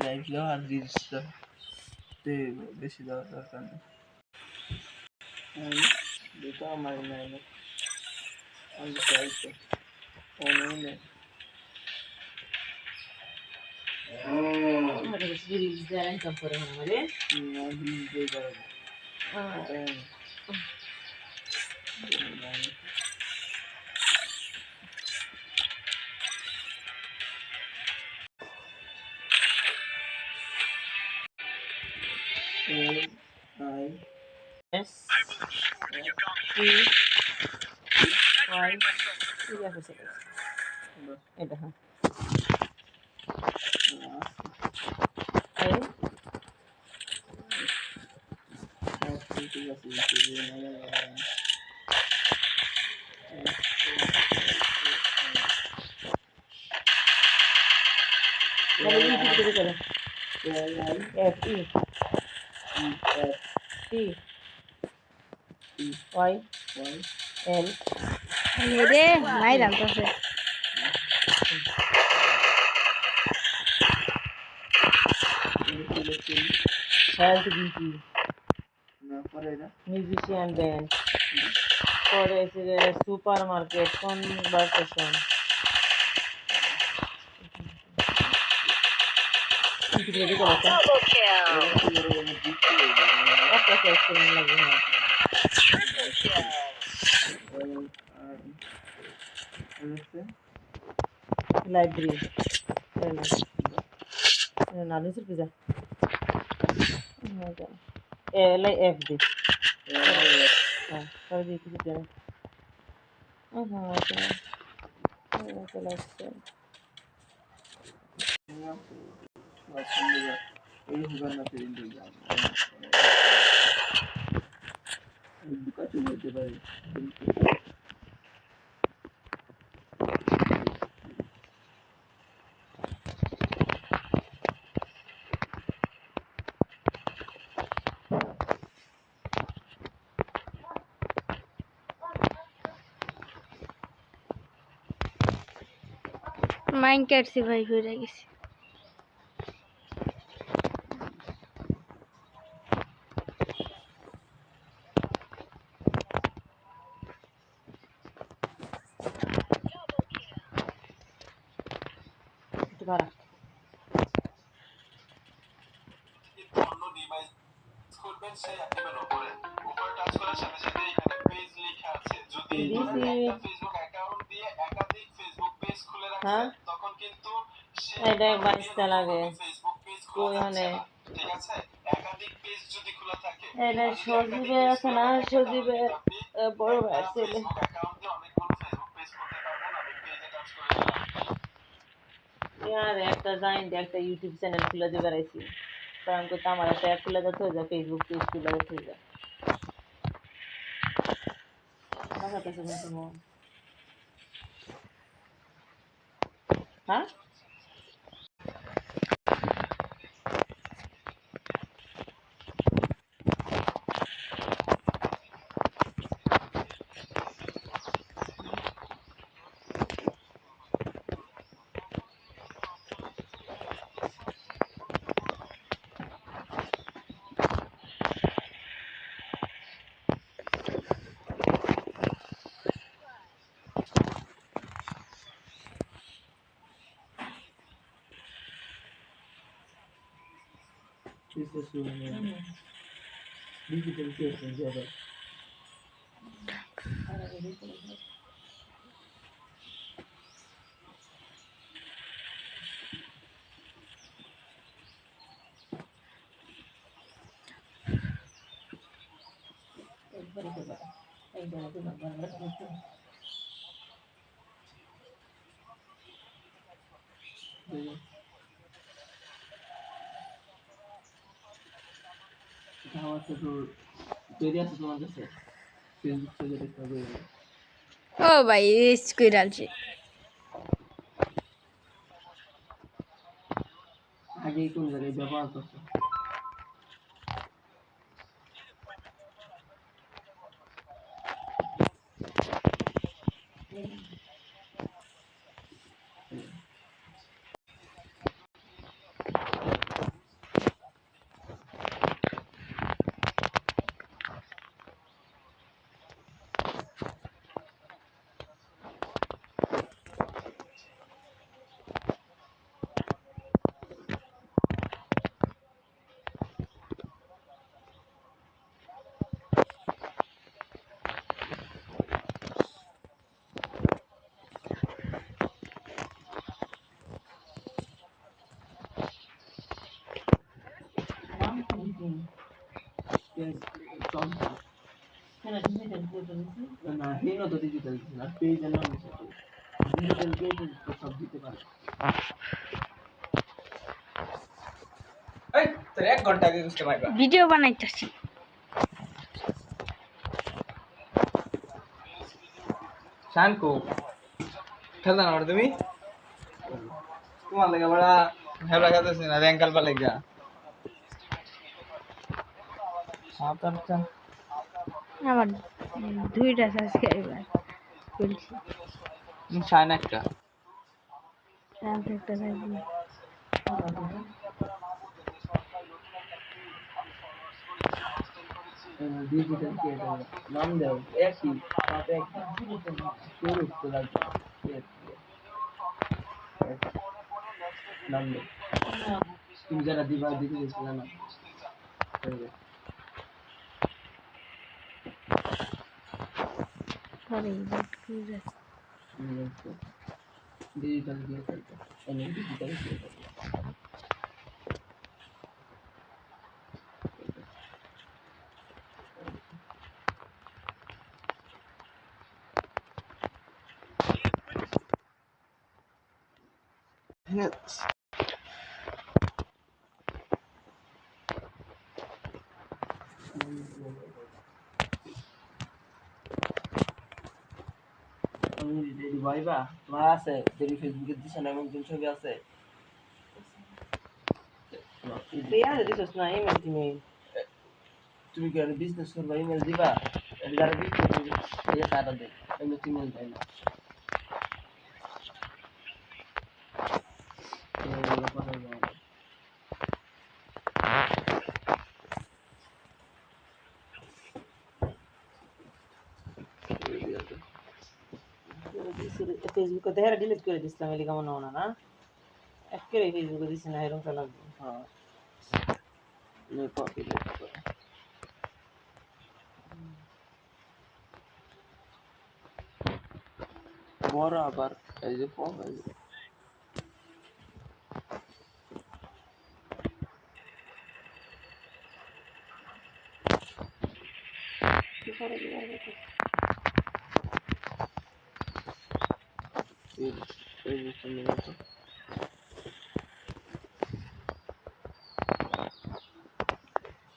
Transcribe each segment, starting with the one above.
Live দাও আর reels দাও, বেশি দেওয়ার দরকার নেই। দুটো আমার নাই আমি চাই তো অনেক রিলস দেয় ইনকাম করে মানে রিলস দিয়ে যাবে এটা হ্যাঁ ঠিক আছে রে নাই জানতেছে মিউজিশিয়ান ব্যান্ড পরে সুপার মার্কেট কনভারসেশন লাইব্রেরি নালিশের পূজা এফ দি হ্যাঁ পরে দিয়ে কিছু দেয় বলতে পারি মাইন্ড কাটছি ভাই হয়ে গেছি বাড়া করবেন সেই অ্যাপের উপরে টাচ করার সাথে সাথে এখানে পেজ লেখা আছে। যদি একটা ফেসবুক অ্যাকাউন্ট দিয়ে একাধিক ফেসবুক পেজ খুলে রাখেন তখন কিন্তু এটা বাইসটা লাগে ফেসবুক পেজ খোলা যাচ্ছে না। ঠিক আছে, একাধিক পেজ যদি খোলা থাকে এটা সজীবে আছে না সজীবে বড় ভাই ছেলে অ্যাকাউন্ট দিয়ে অনেকগুলো ফেসবুক পেজ খুলতে পারবেন। আমি পেজে টাচ করে দিলাম। यार একটা জাইন একটা ইউটিউব চ্যানেল খুলে দিতে পারছি কারণ কত আমার একটা অ্যাপ খুলে দিতে হয়ে যায় ফেসবুক পেজ খুলে দিতে হয়ে যায় লাগাতেছে কিন্তু হ্যাঁ ডিজিটাল কেস যাবে ও ভাই রিস্ক করে ডালছি আগে কোন জায়গায় ব্যবহার করতো সব কেন ডিজিটাল ফটো দিছি না হিনো তো ডিজিটাল না পেজের নাম আছে তো ডিজিটাল পেজ তো সব দিতে পারে এই তোর 1 ঘন্টা আগে বুঝতে পারবা ভিডিও বানাইতেছি। শানকো খেলতা না তুমি তোমার লাগে বড় হেলা খাতেছ না র্যাঙ্কাল পা লাগা সাতটা আমার 2টা সাবস্ক্রাইবার বলছি শান একটা শান্ত একটা থাকবে। ডিজিটাল কি এটা নাম দাও একই সাথে এক শুরু তো লাগবে নাম দাও তুমি যারা দিবা দিতে গেছিল না পরে এডিট করে ডিজিটাল দিয়ে করতে অনেক ডিজিটাল দিয়ে করতে আমি রেডি ভাইবা তোমার আছে যদি ফেসবুকে দিছ না এমন কোন ছবি আছে পেয়া দিছস না ইমেল টিমেল তুমি কি আর বিজনেস করবা ইমেল দিবা এটা যারা বিক্রি করবে এই টাকা দেয় এমনি ইমেল দেয় না ফেসবুকে দেখারা ডিলিট করে দিছিলাম এলি কেমন না না একেবারে ফেসবুকে দিছি না এরকম তো লাগবে হ্যাঁ নে কপি লেট করে বড় আবার এই যে ফর্ম এই যে এই যে তুমি তো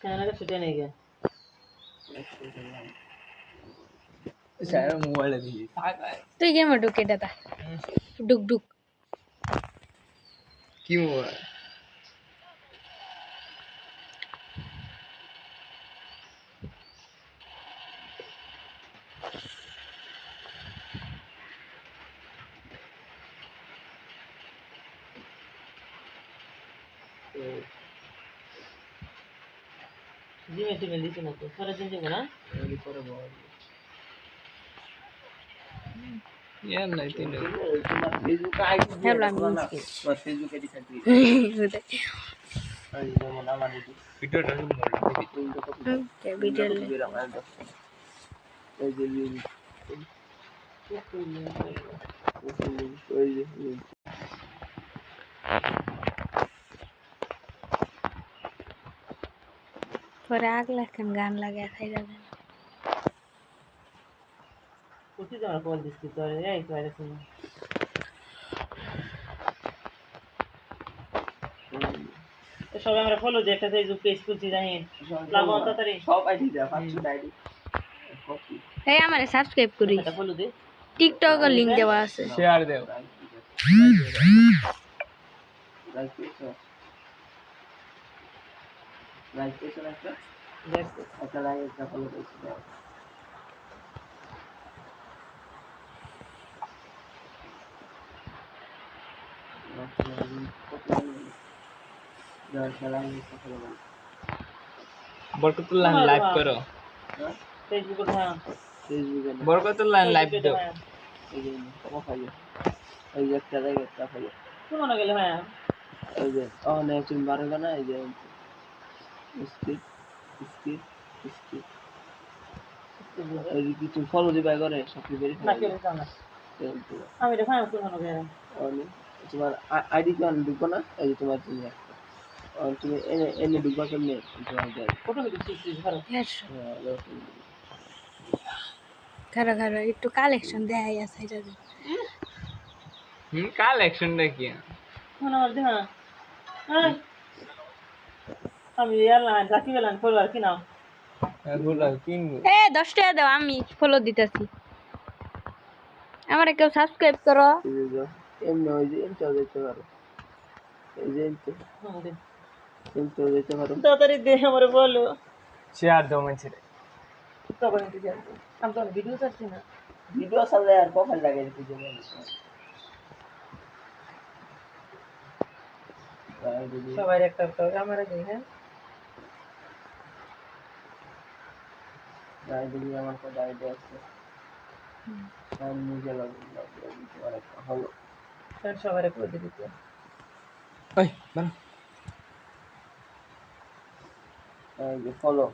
কেন না ছুটে নেই গে স্যার মোবাইলে দিই তুই গেমে ঢুকে দাদা ডুক ডুক কি মোবাইল জিমেল টিমেল দিছি না তো পরে দিন যাবো না এই করে বল ইয়ার নাই তিন তোমার ফেসবুক আইডি হ্যাঁ আমি তোমার ফেসবুক আইডি থাকবে এই যেমন আমার ভিডিওটা ভিডিও এই যে ওই যে পরে আগলা এখন গান লাগায় খাই যাবে কোথায় তোমার কল দিচ্ছি তোর এই তো আর শুনো তো সবাই আমরা ফলো দিয়ে একটা ফেসবুক পেজ খুলছি জানেন লাগাও তাড়াতাড়ি সব আইডি দেয়া 500 আইডি কপি এই আমারে সাবস্ক্রাইব করি একটা ফলো দে টিকটক এর লিংক দেওয়া আছে শেয়ার দেও লাইক করছো একটা দেখ একটা লাইক একটা ফলো করছো বরকতুল্লাহ লাইভ করো ফেসবুকে হ্যাঁ ফেসবুকে বরকতুল্লাহ লাইভ দাও এই যে কমা খাইয়ে এই যে একটা লাইক একটা খাইয়ে কেমন গেলে হ্যাঁ এই যে অনেক তুমি বারো না এই যে স্কিপ স্কিপ স্কিপ এই যে কিছু ফলো দিবা করে সব বেরি না কেউ জানো না আমি এটা ফাইম করব না গেলে তোমার আইডি কার্ড দিব না এই যে তোমার তুমি তুমি এনে এনে ঢুকবা কেমনে অটোমেটিক সুইচ ধরো খারা খারা একটু কালেকশন দেখাই আছে এটা কালেকশনটা কি মনে আমার দেখা আমি এয়ারলাইন রাকিব এয়ারলাইন ফলোয়ার কিনাও এগুলো কিনবো 10 টাকা দাও আমি ফলো দিতেছি আমার কেউ সাবস্ক্রাইব করো এমনি ওই যে এমনি যেতে পারো এই যে এমনি এমনি যেতে পারো তাড়াতাড়ি দে আমারে বলো শেয়ার দাও মানুষের তখন একটু জানবো আমি তো ভিডিও চাচ্ছি না ভিডিও সামনে আর প্রোফাইল লাগাই দিতে যাবে সবাই একটা একটা আমার দেই হ্যাঁ রাইডি আমার তো রাইডি আছে আমি নিজে লাগবে আর একটা হলো সবাই করে দিতে ওই বানা এই যে ফলো